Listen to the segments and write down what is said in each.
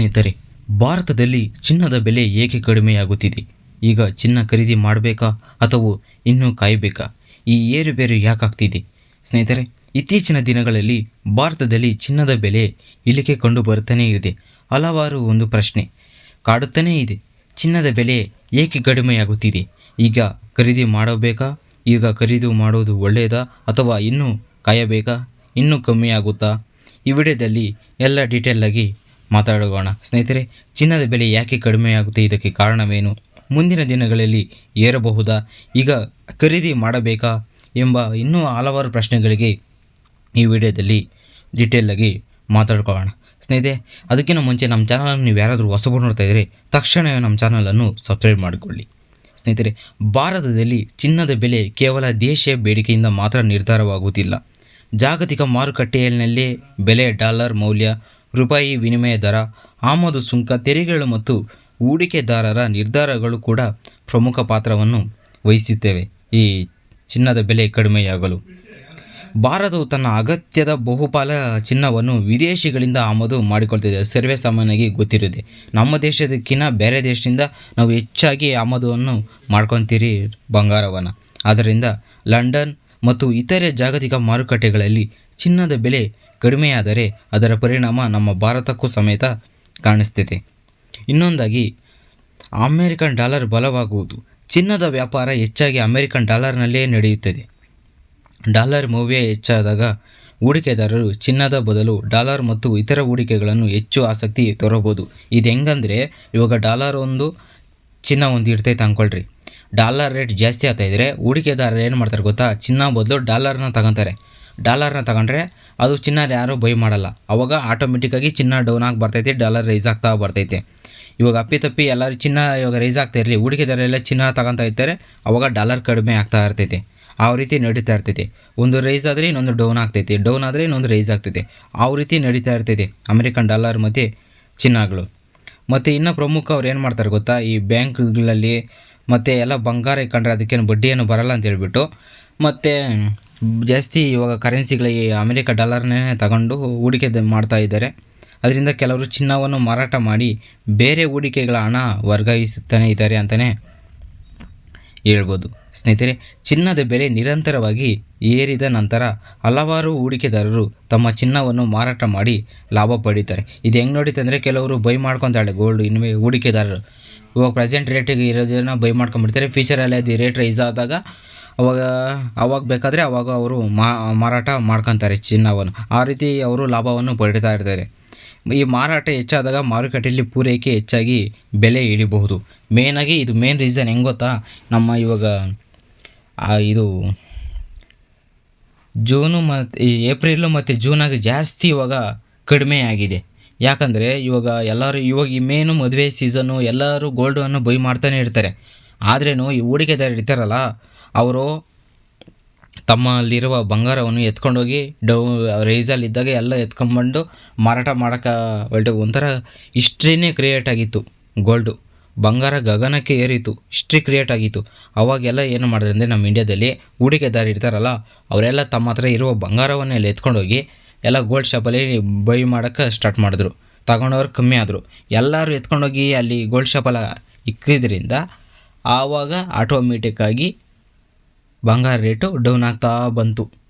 ಸ್ನೇಹಿತರೆ, ಭಾರತದಲ್ಲಿ ಚಿನ್ನದ ಬೆಲೆ ಏಕೆ ಕಡಿಮೆಯಾಗುತ್ತಿದೆ? ಈಗ ಚಿನ್ನ ಖರೀದಿ ಮಾಡಬೇಕಾ ಅಥವಾ ಇನ್ನೂ ಕಾಯಬೇಕಾ? ಈ ಏರುಪೇರು ಯಾಕಾಗ್ತಿದೆ? ಸ್ನೇಹಿತರೆ, ಇತ್ತೀಚಿನ ದಿನಗಳಲ್ಲಿ ಭಾರತದಲ್ಲಿ ಚಿನ್ನದ ಬೆಲೆ ಇಳಿಕೆ ಕಂಡು ಬರುತ್ತಾನೇ ಇದೆ. ಹಲವಾರು ಒಂದು ಪ್ರಶ್ನೆ ಕಾಡುತ್ತಾನೇ ಇದೆ. ಚಿನ್ನದ ಬೆಲೆ ಏಕೆ ಕಡಿಮೆಯಾಗುತ್ತಿದೆ? ಈಗ ಖರೀದಿ ಮಾಡಬೇಕಾ? ಈಗ ಖರೀದಿ ಮಾಡೋದು ಒಳ್ಳೆಯದಾ ಅಥವಾ ಇನ್ನೂ ಕಾಯಬೇಕಾ? ಇನ್ನೂ ಕಮ್ಮಿ ಆಗುತ್ತಾ? ಈ ವಿಡಿಯೋದಲ್ಲಿ ಎಲ್ಲ ಡೀಟೇಲ್ ಆಗಿ ಮಾತಾಡೋಣ. ಸ್ನೇಹಿತರೆ, ಚಿನ್ನದ ಬೆಲೆ ಯಾಕೆ ಕಡಿಮೆಯಾಗುತ್ತೆ? ಇದಕ್ಕೆ ಕಾರಣವೇನು? ಮುಂದಿನ ದಿನಗಳಲ್ಲಿ ಏರಬಹುದಾ? ಈಗ ಖರೀದಿ ಮಾಡಬೇಕಾ? ಎಂಬ ಇನ್ನೂ ಹಲವಾರು ಪ್ರಶ್ನೆಗಳಿಗೆ ಈ ವಿಡಿಯೋದಲ್ಲಿ ಡೀಟೇಲಾಗಿ ಮಾತಾಡ್ಕೊಳ್ಳೋಣ. ಸ್ನೇಹಿತರೆ, ಅದಕ್ಕಿಂತ ಮುಂಚೆ ನಮ್ಮ ಚಾನಲನ್ನು ನೀವು ಯಾರಾದರೂ ಹೊಸಬರು ನೋಡ್ತಾ ಇದ್ದರೆ ತಕ್ಷಣವೇ ನಮ್ಮ ಚಾನಲನ್ನು ಸಬ್ಸ್ಕ್ರೈಬ್ ಮಾಡಿಕೊಳ್ಳಿ. ಸ್ನೇಹಿತರೆ, ಭಾರತದಲ್ಲಿ ಚಿನ್ನದ ಬೆಲೆ ಕೇವಲ ದೇಶೀಯ ಬೇಡಿಕೆಯಿಂದ ಮಾತ್ರ ನಿರ್ಧಾರವಾಗುವುದಿಲ್ಲ. ಜಾಗತಿಕ ಮಾರುಕಟ್ಟೆಯಲ್ಲೇ ಬೆಲೆ, ಡಾಲರ್ ಮೌಲ್ಯ, ರೂಪಾಯಿ ವಿನಿಮಯ ದರ, ಆಮದು ಸುಂಕ, ತೆರಿಗೆಗಳು ಮತ್ತು ಹೂಡಿಕೆದಾರರ ನಿರ್ಧಾರಗಳು ಕೂಡ ಪ್ರಮುಖ ಪಾತ್ರವನ್ನು ವಹಿಸುತ್ತವೆ ಈ ಚಿನ್ನದ ಬೆಲೆ ಕಡಿಮೆಯಾಗಲು. ಭಾರತವು ತನ್ನ ಅಗತ್ಯದ ಬಹುಪಾಲ ಚಿನ್ನವನ್ನು ವಿದೇಶಿಗಳಿಂದ ಆಮದು ಮಾಡಿಕೊಳ್ತಿದೆ. ಸರ್ವೇ ಸಾಮಾನ್ಯವಾಗಿ ಗೊತ್ತಿರುತ್ತೆ. ನಮ್ಮ ದೇಶದಕ್ಕಿಂತ ಬೇರೆ ದೇಶದಿಂದ ನಾವು ಹೆಚ್ಚಾಗಿ ಆಮದನ್ನು ಮಾಡ್ಕೊತೀರಿ ಬಂಗಾರವನ್ನು. ಆದ್ದರಿಂದ ಲಂಡನ್ ಮತ್ತು ಇತರೆ ಜಾಗತಿಕ ಮಾರುಕಟ್ಟೆಗಳಲ್ಲಿ ಚಿನ್ನದ ಬೆಲೆ ಕಡಿಮೆಯಾದರೆ ಅದರ ಪರಿಣಾಮ ನಮ್ಮ ಭಾರತಕ್ಕೂ ಸಮೇತ ಕಾಣಿಸ್ತಿದೆ. ಇನ್ನೊಂದಾಗಿ, ಅಮೆರಿಕನ್ ಡಾಲರ್ ಬಲವಾಗುವುದು. ಚಿನ್ನದ ವ್ಯಾಪಾರ ಹೆಚ್ಚಾಗಿ ಅಮೆರಿಕನ್ ಡಾಲರ್ನಲ್ಲೇ ನಡೆಯುತ್ತದೆ. ಡಾಲರ್ ಮೌಲ್ಯ ಹೆಚ್ಚಾದಾಗ ಹೂಡಿಕೆದಾರರು ಚಿನ್ನದ ಬದಲು ಡಾಲರ್ ಮತ್ತು ಇತರ ಹೂಡಿಕೆಗಳನ್ನು ಹೆಚ್ಚು ಆಸಕ್ತಿ ತೋರಬಹುದು. ಇದು ಹೆಂಗಂದರೆ, ಇವಾಗ ಡಾಲರ್ ಒಂದು, ಚಿನ್ನ ಒಂದು ಇರ್ತೈತೆ ಅಂದ್ಕೊಳ್ರಿ. ಡಾಲರ್ ರೇಟ್ ಜಾಸ್ತಿ ಆಗ್ತಾಯಿದ್ರೆ ಹೂಡಿಕೆದಾರರು ಏನು ಮಾಡ್ತಾರೆ ಗೊತ್ತಾ? ಚಿನ್ನ ಬದಲು ಡಾಲರ್ನ ತಗೊತಾರೆ. ಡಾಲರ್ನ ತಗೊಂಡ್ರೆ ಅದು ಚಿನ್ನ ಯಾರೂ ಬೈ ಮಾಡಲ್ಲ. ಅವಾಗ ಆಟೋಮೆಟಿಕ್ಕಾಗಿ ಚಿನ್ನ ಡೌನ್ ಆಗಿ ಬರ್ತೈತೆ, ಡಾಲರ್ ರೈಸ್ ಆಗ್ತಾ ಬರ್ತೈತೆ. ಇವಾಗ ಅಪ್ಪಿತಪ್ಪಿ ಎಲ್ಲರೂ ಚಿನ್ನ ಇವಾಗ ರೈಸ್ ಆಗ್ತಾ ಇರಲಿ, ಹೂಡಿಕೆದಾರರೆಲ್ಲ ಚಿನ್ನ ತಗೊತಾ ಇರ್ತಾರೆ, ಅವಾಗ ಡಾಲರ್ ಕಡಿಮೆ ಆಗ್ತಾ ಇರ್ತೈತೆ. ಆ ರೀತಿ ನಡೀತಾ ಇರ್ತೈತೆ. ಒಂದು ರೈಸ್ ಆದರೆ ಇನ್ನೊಂದು ಡೌನ್ ಆಗ್ತೈತೆ, ಡೌನ್ ಆದರೆ ಇನ್ನೊಂದು ರೈಸ್ ಆಗ್ತೈತೆ. ಆ ರೀತಿ ನಡೀತಾ ಇರ್ತೈತೆ ಅಮೆರಿಕನ್ ಡಾಲರ್ ಮತ್ತು ಚಿನ್ನಗಳು. ಮತ್ತು ಇನ್ನು ಪ್ರಮುಖ ಅವ್ರು ಏನು ಮಾಡ್ತಾರೆ ಗೊತ್ತಾ? ಈ ಬ್ಯಾಂಕ್ಗಳಲ್ಲಿ ಮತ್ತು ಎಲ್ಲ ಬಂಗಾರ ಇಟ್ಕೊಂಡ್ರೆ ಅದಕ್ಕೇನು ಬಡ್ಡಿಯನ್ನು ಬರಲ್ಲ ಅಂತ ಹೇಳ್ಬಿಟ್ಟು ಮತ್ತು ಜಾಸ್ತಿ ಇವಾಗ ಕರೆನ್ಸಿಗಳಿಗೆ ಅಮೆರಿಕ ಡಾಲರ್ನೇ ತಗೊಂಡು ಹೂಡಿಕೆ ಮಾಡ್ತಾ ಇದ್ದಾರೆ. ಅದರಿಂದ ಕೆಲವರು ಚಿನ್ನವನ್ನು ಮಾರಾಟ ಮಾಡಿ ಬೇರೆ ಹೂಡಿಕೆಗಳ ಹಣ ವರ್ಗಾಯಿಸುತ್ತಾನೆ ಇದ್ದಾರೆ ಅಂತಲೇ ಹೇಳ್ಬೋದು. ಸ್ನೇಹಿತರೆ, ಚಿನ್ನದ ಬೆಲೆ ನಿರಂತರವಾಗಿ ಏರಿದ ನಂತರ ಹಲವಾರು ಹೂಡಿಕೆದಾರರು ತಮ್ಮ ಚಿನ್ನವನ್ನು ಮಾರಾಟ ಮಾಡಿ ಲಾಭ ಪಡೀತಾರೆ. ಇದು ಹೆಂಗೆ ನಡೀತಂದರೆ, ಅಂದರೆ ಕೆಲವರು ಬೈ ಮಾಡ್ಕೊತಾಳೆ ಗೋಲ್ಡ್ ಇನ್ನು ಹೂಡಿಕೆದಾರರು ಇವಾಗ ಪ್ರೆಸೆಂಟ್ ರೇಟಿಗೆ ಇರೋದನ್ನು ಬೈ ಮಾಡ್ಕೊಂಡ್ಬಿಡ್ತಾರೆ. ಫ್ಯೂಚರಲ್ಲಿ ಅದು ರೇಟ್ ರೈಸ್ ಆದಾಗ ಅವಾಗ ಬೇಕಾದರೆ ಅವಾಗ ಅವರು ಮಾರಾಟ ಮಾಡ್ಕೊತಾರೆ ಚಿನ್ನವನ್ನು. ಆ ರೀತಿ ಅವರು ಲಾಭವನ್ನು ಪಡೀತಾ ಇರ್ತಾರೆ. ಈ ಮಾರಾಟ ಹೆಚ್ಚಾದಾಗ ಮಾರುಕಟ್ಟೆಯಲ್ಲಿ ಪೂರೈಕೆ ಹೆಚ್ಚಾಗಿ ಬೆಲೆ ಇಳಿಬಹುದು. ಮೇಯ್ನಾಗಿ ಇದು ಮೇನ್ ರೀಸನ್ ಹೆಂಗೆ ಗೊತ್ತಾ? ನಮ್ಮ ಇವಾಗ ಇದು ಜೂನು ಮತ್ತು ಏಪ್ರಿಲು ಮತ್ತು ಜೂನಾಗಿ ಜಾಸ್ತಿ ಇವಾಗ ಕಡಿಮೆ ಆಗಿದೆ. ಯಾಕಂದರೆ ಇವಾಗ ಈ ಮೇನು ಮದುವೆ ಸೀಸನ್ನು ಎಲ್ಲರೂ ಗೋಲ್ಡನ್ನು ಬೈ ಮಾಡ್ತಾನೆ ಇರ್ತಾರೆ. ಆದ್ರೂ ಈ ಹೂಡಿಕೆದಾರರು ಇರ್ತಾರಲ್ಲ, ಅವರು ತಮ್ಮಲ್ಲಿರುವ ಬಂಗಾರವನ್ನು ಎತ್ಕೊಂಡೋಗಿ ರೈಸಲ್ಲಿದ್ದಾಗ ಎಲ್ಲ ಎತ್ಕೊಂಡ್ಬಂದು ಮಾರಾಟ ಮಾಡೋಕ್ಕೆ ಒಂಥರ ಹಿಸ್ಟ್ರಿನೇ ಕ್ರಿಯೇಟ್ ಆಗಿತ್ತು. ಗೋಲ್ಡು ಬಂಗಾರ ಗಗನಕ್ಕೆ ಏರಿತು, ಹಿಸ್ಟ್ರಿ ಕ್ರಿಯೇಟ್ ಆಗಿತ್ತು. ಅವಾಗೆಲ್ಲ ಏನು ಮಾಡಿದ್ರೆ ಅಂದರೆ, ನಮ್ಮ ಇಂಡಿಯಾದಲ್ಲಿ ಹೂಡಿಕೆದಾರ ಇರ್ತಾರಲ್ಲ, ಅವರೆಲ್ಲ ತಮ್ಮ ಹತ್ರ ಇರುವ ಬಂಗಾರವನ್ನೆಲ್ಲ ಎತ್ಕೊಂಡೋಗಿ ಎಲ್ಲ ಗೋಲ್ಡ್ ಶಾಪಲ್ಲಿ ಬೈ ಮಾಡೋಕ್ಕೆ ಸ್ಟಾರ್ಟ್ ಮಾಡಿದ್ರು. ತಗೊಂಡವ್ರು ಕಮ್ಮಿ ಆದರು. ಎಲ್ಲರೂ ಎತ್ಕೊಂಡೋಗಿ ಅಲ್ಲಿ ಗೋಲ್ಡ್ ಶಾಪೆಲ್ಲ ಇಕ್ಕಿದ್ರಿಂದ ಆವಾಗ ಆಟೋಮೆಟಿಕ್ಕಾಗಿ ಬಂಗಾರ ರೇಟು ಡೌನ್ ಆಗ್ತಾ ಬಂತು.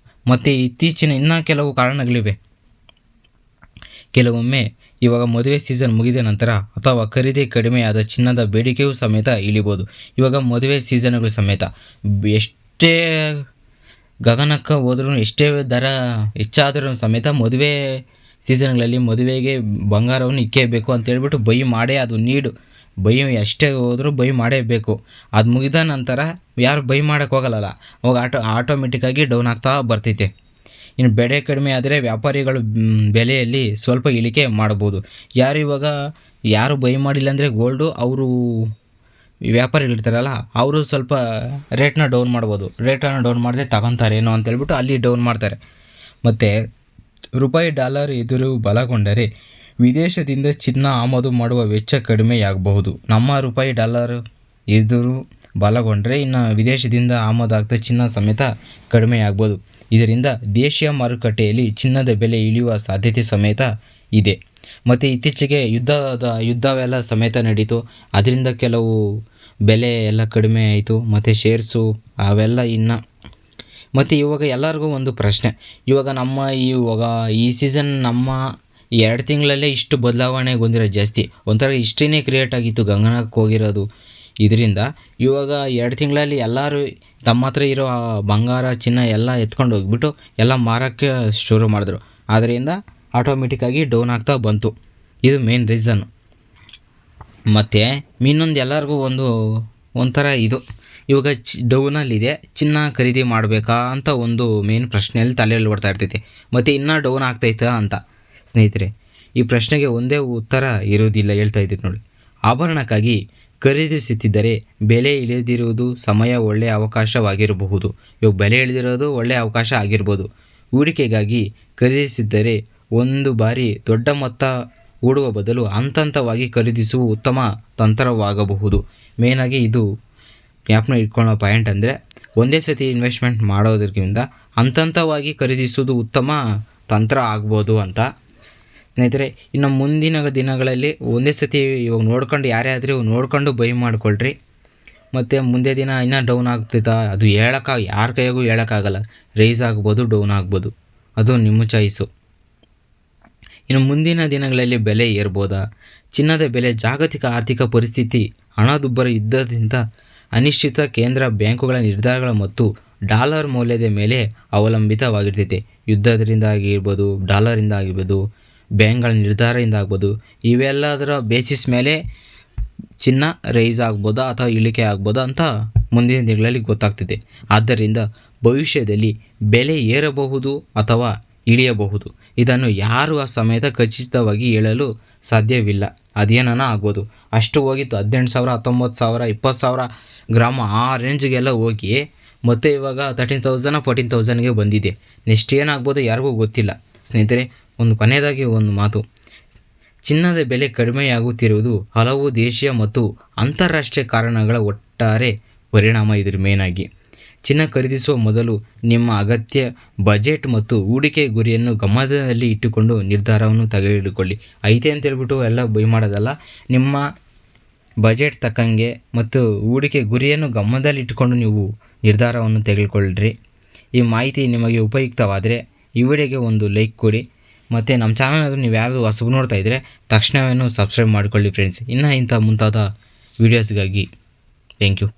ಮತ್ತು ಇತ್ತೀಚಿನ ಇನ್ನೂ ಕೆಲವು ಕಾರಣಗಳಿವೆ. ಕೆಲವೊಮ್ಮೆ ಇವಾಗ ಮದುವೆ ಸೀಸನ್ ಮುಗಿದ ನಂತರ ಅಥವಾ ಖರೀದಿ ಕಡಿಮೆಯಾದ ಚಿನ್ನದ ಬೇಡಿಕೆಯೂ ಸಮೇತ ಇಳಿಬೋದು. ಇವಾಗ ಮದುವೆ ಸೀಸನ್ಗಳು ಸಮೇತ ಎಷ್ಟೇ ಗಗನಕ್ಕೆ ಹೋದ್ರೂ, ಎಷ್ಟೇ ದರ ಹೆಚ್ಚಾದರೂ ಸಮೇತ ಮದುವೆ ಸೀಸನ್ಗಳಲ್ಲಿ ಮದುವೆಗೆ ಬಂಗಾರವನ್ನು ಇಕ್ಕೇಬೇಕು ಅಂತೇಳ್ಬಿಟ್ಟು ಬೈ ಮಾಡೇ ಅದು ಬೈ ಎಷ್ಟೇ ಹೋದರೂ ಬೈ ಮಾಡೇಬೇಕು. ಅದು ಮುಗಿದ ನಂತರ ಯಾರು ಬೈ ಮಾಡೋಕ್ಕೆ ಹೋಗಲ್ಲ, ಅವಾಗ ಆಟೋಮೆಟಿಕ್ಕಾಗಿ ಡೌನ್ ಆಗ್ತಾ ಬರ್ತೈತೆ. ಇನ್ನು ಬೆಲೆ ಕಡಿಮೆ ಆದರೆ ವ್ಯಾಪಾರಿಗಳು ಬೆಲೆಯಲ್ಲಿ ಸ್ವಲ್ಪ ಇಳಿಕೆ ಮಾಡ್ಬೋದು. ಯಾರು ಬೈ ಮಾಡಿಲ್ಲ ಅಂದರೆ ಗೋಲ್ಡು, ಅವರು ವ್ಯಾಪಾರಿಗಳಿರ್ತಾರಲ್ಲ, ಅವರು ಸ್ವಲ್ಪ ರೇಟ್ನ ಡೌನ್ ಮಾಡ್ಬೋದು. ರೇಟನ್ನು ಡೌನ್ ಮಾಡಿದ್ರೆ ತಗೊತಾರೇನೋ ಅಂತೇಳ್ಬಿಟ್ಟು ಅಲ್ಲಿ ಡೌನ್ ಮಾಡ್ತಾರೆ. ಮತ್ತು ರೂಪಾಯಿ ಡಾಲರ್ ಎದುರು ಬಲಗೊಂಡರೆ ವಿದೇಶದಿಂದ ಚಿನ್ನ ಆಮದು ಮಾಡುವ ವೆಚ್ಚ ಕಡಿಮೆಯಾಗಬಹುದು. ನಮ್ಮ ರೂಪಾಯಿ ಡಾಲರ್ ಎದುರು ಬಲಗೊಂಡರೆ ಇನ್ನು ವಿದೇಶದಿಂದ ಆಮದಾಗ್ತಾ ಚಿನ್ನ ಸಮೇತ ಕಡಿಮೆಯಾಗ್ಬೋದು. ಇದರಿಂದ ದೇಶೀಯ ಮಾರುಕಟ್ಟೆಯಲ್ಲಿ ಚಿನ್ನದ ಬೆಲೆ ಇಳಿಯುವ ಸಾಧ್ಯತೆ ಸಮೇತ ಇದೆ. ಮತ್ತು ಇತ್ತೀಚೆಗೆ ಯುದ್ಧವೆಲ್ಲ ಸಮೇತ ನಡೀತು. ಅದರಿಂದ ಕೆಲವು ಬೆಲೆ ಎಲ್ಲ ಕಡಿಮೆ ಆಯಿತು. ಮತ್ತು ಶೇರ್ಸು ಅವೆಲ್ಲ ಇನ್ನು ಮತ್ತು ಇವಾಗ ಎಲ್ಲರಿಗೂ ಒಂದು ಪ್ರಶ್ನೆ, ಇವಾಗ ಈ ಸೀಸನ್ ನಮ್ಮ 2 ತಿಂಗಳಲ್ಲೇ ಇಷ್ಟು ಬದಲಾವಣೆಗೊಂದಿರೋದು ಜಾಸ್ತಿ. ಒಂಥರ ಹಿಸ್ಟ್ರಿನೇ ಕ್ರಿಯೇಟ್ ಆಗಿತ್ತು ಗಗನಕ್ಕೆ ಹೋಗಿರೋದು. ಇದರಿಂದ ಇವಾಗ 2 ತಿಂಗಳಲ್ಲಿ ಎಲ್ಲರೂ ತಮ್ಮ ಹತ್ರ ಇರೋ ಬಂಗಾರ ಚಿನ್ನ ಎಲ್ಲ ಎತ್ಕೊಂಡು ಹೋಗ್ಬಿಟ್ಟು ಎಲ್ಲ ಮಾರೋಕ್ಕೆ ಶುರು ಮಾಡಿದ್ರು. ಆದ್ದರಿಂದ ಆಟೋಮೆಟಿಕ್ಕಾಗಿ ಡೌನ್ ಆಗ್ತಾ ಬಂತು. ಇದು ಮೇನ್ ರೀಸನ್. ಮತ್ತು ಇನ್ನೊಂದು ಎಲ್ಲರಿಗೂ ಒಂಥರ ಇದು, ಇವಾಗ ಡೌನಲ್ಲಿದೆ, ಚಿನ್ನ ಖರೀದಿ ಮಾಡಬೇಕಾ ಅಂತ ಒಂದು ಮೇನ್ ಪ್ರಶ್ನೆಯಲ್ಲಿ ತಲೆಯಲ್ಲಿ ಓಡ್ತಾ ಇರ್ತೈತೆ. ಮತ್ತು ಇನ್ನೂ ಡೌನ್ ಆಗ್ತೈತಾ ಅಂತ. ಸ್ನೇಹಿತರೆ, ಈ ಪ್ರಶ್ನೆಗೆ ಒಂದೇ ಉತ್ತರ ಇರೋದಿಲ್ಲ. ಹೇಳ್ತಾ ಇದ್ದೀನಿ ನೋಡಿ. ಆಭರಣಕ್ಕಾಗಿ ಖರೀದಿಸುತ್ತಿದ್ದರೆ ಬೆಲೆ ಇಳಿದಿರುವುದು ಸಮಯ ಒಳ್ಳೆಯ ಅವಕಾಶವಾಗಿರಬಹುದು. ಇವಾಗ ಬೆಲೆ ಇಳಿದಿರೋದು ಒಳ್ಳೆಯ ಅವಕಾಶ ಆಗಿರ್ಬೋದು. ಹೂಡಿಕೆಗಾಗಿ ಖರೀದಿಸಿದ್ದರೆ ಒಂದು ಬಾರಿ ದೊಡ್ಡ ಮೊತ್ತ ಹೂಡುವ ಬದಲು ಹಂತವಾಗಿ ಖರೀದಿಸುವ ಉತ್ತಮ ತಂತ್ರವಾಗಬಹುದು. ಮೇನಾಗಿ ಇದು ಜ್ಞಾಪನ ಇಟ್ಕೊಳ್ಳೋ ಪಾಯಿಂಟ್ ಅಂದರೆ, ಒಂದೇ ಸತಿ ಇನ್ವೆಸ್ಟ್ಮೆಂಟ್ ಮಾಡೋದಕ್ಕಿಂತ ಹಂತವಾಗಿ ಖರೀದಿಸೋದು ಉತ್ತಮ ತಂತ್ರ ಆಗ್ಬೋದು ಅಂತ. ಸ್ನೇಹಿತರೆ, ಇನ್ನು ಮುಂದಿನ ದಿನಗಳಲ್ಲಿ ಒಂದೇ ಸತಿ ಇವಾಗ ನೋಡ್ಕೊಂಡು ಯಾರೇ ಆದರೂ ನೋಡ್ಕೊಂಡು ಬೈ ಮಾಡ್ಕೊಳ್ರಿ. ಮತ್ತು ಮುಂದೆ ದಿನ ಇನ್ನೂ ಡೌನ್ ಆಗ್ತೈತಾ ಅದು ಯಾರ ಕೈಯಾಗೂ ಹೇಳೋಕ್ಕಾಗಲ್ಲ. ರೈಸ್ ಆಗ್ಬೋದು, ಡೌನ್ ಆಗ್ಬೋದು, ಅದು ನಿಮ್ಮ ಚಾಯ್ಸು. ಇನ್ನು ಮುಂದಿನ ದಿನಗಳಲ್ಲಿ ಬೆಲೆ ಏರ್ಬೋದಾ? ಚಿನ್ನದ ಬೆಲೆ ಜಾಗತಿಕ ಆರ್ಥಿಕ ಪರಿಸ್ಥಿತಿ, ಹಣದುಬ್ಬರ, ಯುದ್ಧದಿಂದ ಅನಿಶ್ಚಿತ, ಕೇಂದ್ರ ಬ್ಯಾಂಕುಗಳ ನಿರ್ಧಾರಗಳ ಮತ್ತು ಡಾಲರ್ ಮೌಲ್ಯದ ಮೇಲೆ ಅವಲಂಬಿತವಾಗಿರ್ತೈತೆ. ಯುದ್ಧದಿಂದ ಆಗಿರ್ಬೋದು, ಡಾಲರಿಂದ ಆಗಿರ್ಬೋದು, ಬ್ಯಾಂಕ್ಗಳ ನಿರ್ಧಾರದಿಂದ ಆಗ್ಬೋದು, ಇವೆಲ್ಲದರ ಬೇಸಿಸ್ ಮೇಲೆ ಚಿನ್ನ ರೈಸ್ ಆಗ್ಬೋದಾ ಅಥವಾ ಇಳಿಕೆ ಆಗ್ಬೋದಾ ಅಂತ ಮುಂದಿನ ದಿನಗಳಲ್ಲಿ ಗೊತ್ತಾಗ್ತಿದೆ. ಆದ್ದರಿಂದ ಭವಿಷ್ಯದಲ್ಲಿ ಬೆಲೆ ಏರಬಹುದು ಅಥವಾ ಇಳಿಯಬಹುದು. ಇದನ್ನು ಯಾರು ಆ ಸಮೇತ ಖಚಿತವಾಗಿ ಹೇಳಲು ಸಾಧ್ಯವಿಲ್ಲ. ಅದೇನಾನ ಆಗ್ಬೋದು. ಅಷ್ಟು ಹೋಗಿತ್ತು 18,000, 19,000, 20,000 ಗ್ರಾಮ ಆ ರೇಂಜ್ಗೆಲ್ಲ ಹೋಗಿ ಮತ್ತು ಇವಾಗ 13,000, 14,000ಗೆ ಬಂದಿದೆ. ನೆಕ್ಸ್ಟ್ ಏನಾಗ್ಬೋದು ಯಾರಿಗೂ ಗೊತ್ತಿಲ್ಲ. ಸ್ನೇಹಿತರೆ, ಕೊನೆಯದಾಗಿ ಒಂದು ಮಾತು, ಚಿನ್ನದ ಬೆಲೆ ಕಡಿಮೆಯಾಗುತ್ತಿರುವುದು ಹಲವು ದೇಶೀಯ ಮತ್ತು ಅಂತಾರಾಷ್ಟ್ರೀಯ ಕಾರಣಗಳ ಒಟ್ಟಾರೆ ಪರಿಣಾಮ. ಇದ್ರ ಮೇನಾಗಿ ಚಿನ್ನ ಖರೀದಿಸುವ ಮೊದಲು ನಿಮ್ಮ ಅಗತ್ಯ, ಬಜೆಟ್ ಮತ್ತು ಹೂಡಿಕೆ ಗುರಿಯನ್ನು ಗಮನದಲ್ಲಿ ಇಟ್ಟುಕೊಂಡು ನಿರ್ಧಾರವನ್ನು ತೆಗೆದುಕೊಳ್ಳಿ. ಐತೆ ಅಂತೇಳ್ಬಿಟ್ಟು ಎಲ್ಲ ಬೈ ಮಾಡೋದಲ್ಲ. ನಿಮ್ಮ ಬಜೆಟ್ ತಕ್ಕಂಗೆ ಮತ್ತು ಹೂಡಿಕೆ ಗುರಿಯನ್ನು ಗಮನದಲ್ಲಿ ಇಟ್ಟುಕೊಂಡು ನೀವು ನಿರ್ಧಾರವನ್ನು ತೆಗೆದುಕೊಳ್ಳ್ರಿ. ಈ ಮಾಹಿತಿ ನಿಮಗೆ ಉಪಯುಕ್ತವಾದರೆ ಈ ವಿಡಿಯೋಗೆ ಒಂದು ಲೈಕ್ ಕೊಡಿ. ಮತ್ತು ನಮ್ಮ ಚಾನಲ್ ನೀವು ಯಾರು ಹೊಸಬು ನೋಡ್ತಾ ಇದ್ದರೆ ತಕ್ಷಣವೇ ಸಬ್ಸ್ಕ್ರೈಬ್ ಮಾಡಿಕೊಳ್ಳಿ ಫ್ರೆಂಡ್ಸ್. ಇನ್ನೂ ಇಂಥ ಮುಂತಾದ ವೀಡಿಯೋಸ್ಗಾಗಿ ಥ್ಯಾಂಕ್ ಯು.